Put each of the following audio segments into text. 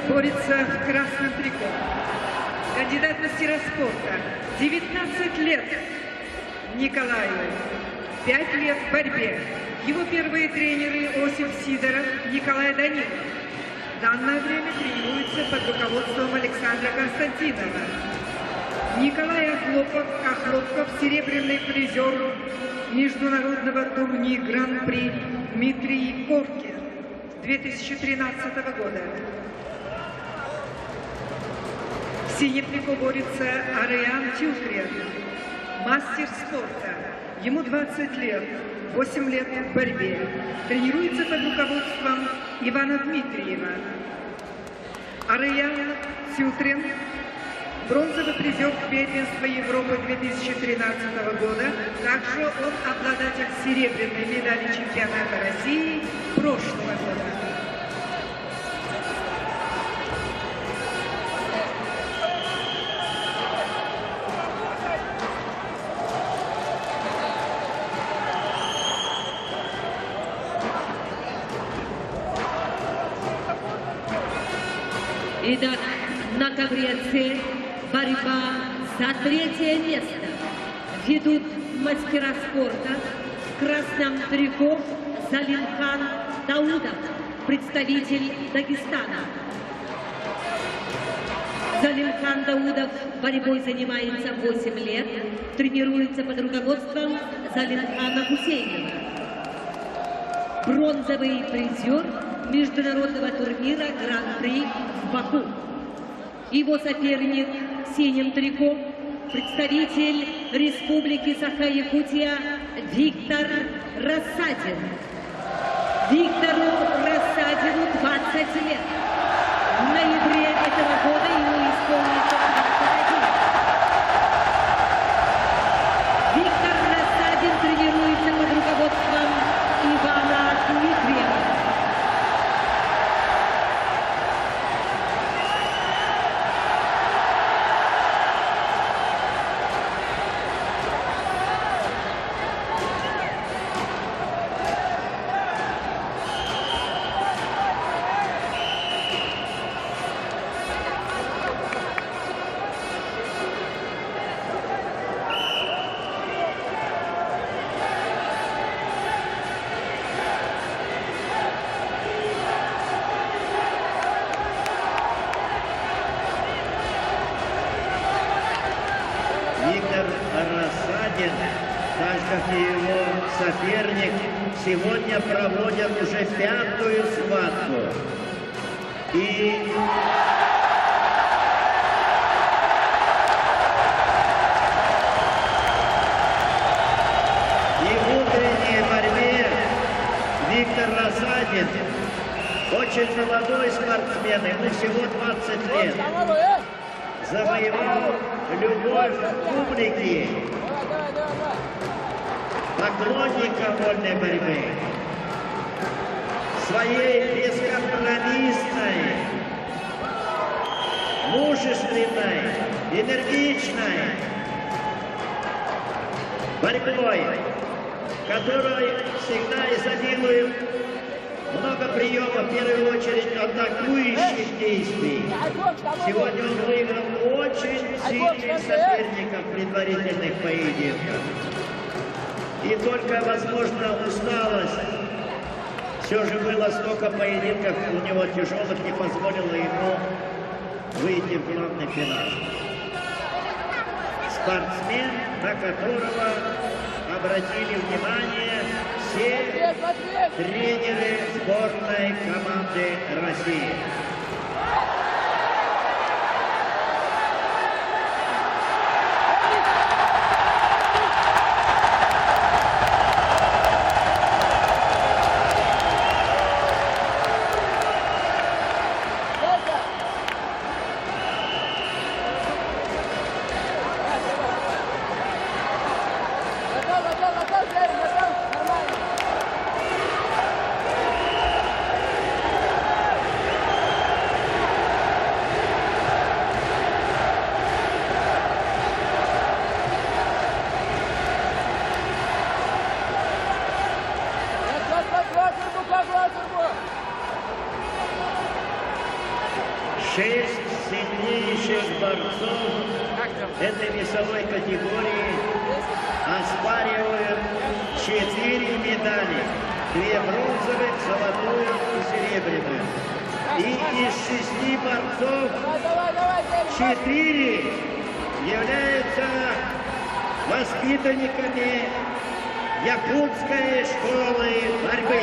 борется в красном трико. Кандидат в мастера спорта. 19 лет Николаю. 5 лет в борьбе. Его первые тренеры Осип Сидоров, Николай Данилов. В данное время тренируется под руководством Александра Константинова. Николай Охлопков, серебряный призер международного турнира Гран-при Дмитрий Коркин 2013 года. В синем трико борется Ариан Тюхрен, мастер спорта. Ему 20 лет, 8 лет в борьбе. Тренируется под руководством Ивана Дмитриева. Ариан Тюхрен, бронзовый призер первенства Европы 2013 года. Также он обладатель серебряной медали чемпионата России прошлого года. Итак, на ковре С борьба за третье место. Ведут мастера спорта. В красном трико Залимхан Даудов, представитель Дагестана. Залимхан Даудов борьбой занимается 8 лет, тренируется под руководством Залимхана Гусейнова. Бронзовый призер международного турнира Гран-при в Баку. Его соперник в синем трико – представитель Республики Саха-Якутия Виктор Рассадин. Виктору Рассадину 20 лет. В ноябре этого года ему исполнится 21. Виктор Рассадин тренируется под руководством Ивана Дмитриева. Виктор Рассадин, так же как и его соперник, сегодня проводят уже 5-ю схватку. И в утренней борьбе Виктор Рассадин, очень молодой спортсмен, ему всего 20 лет, завоевал любовь публики, поклонников вольной борьбы, своей бескомпромиссной, мужественной, энергичной борьбой, которой всегда изобилует много приемов, в первую очередь атакующих действий. Сегодня он выиграл очень сильных соперников предварительных поединков. И только, возможно, усталость, все же было столько поединков у него тяжелых, не позволило ему выйти в главный финал. Спортсмен, на которого обратили внимание все тренеры сборной команды России. из борцов этой весовой категории оспаривают 4 медали. 2 бронзовых, золотую и серебряную. И из 6 борцов 4 являются воспитанниками Якутской школы борьбы.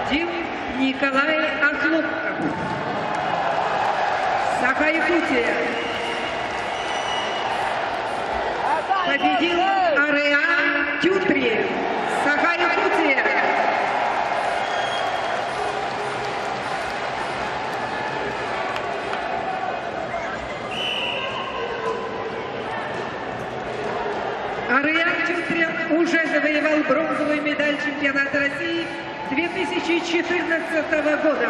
Победил Николай Охлопков. Саха-Якутия. Победил Ариан Тюприев. Саха-Якутия. Ариан Тюприев уже завоевал бронзовую медаль чемпионата России 2014 года.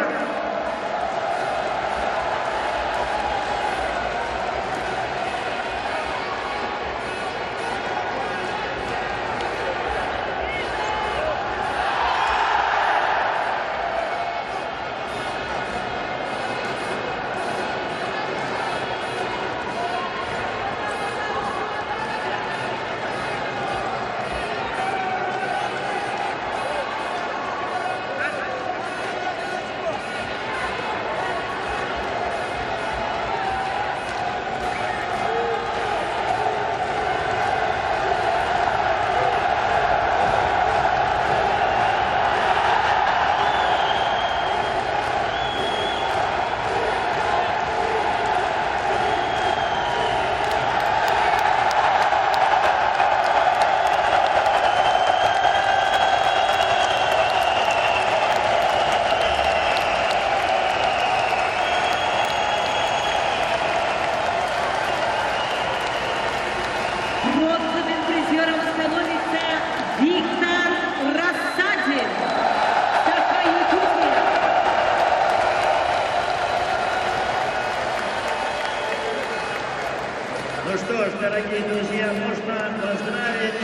Бронзовым призером становится Виктор Рассадин. Саха-Якутия. Ну что ж, дорогие друзья, можно поздравить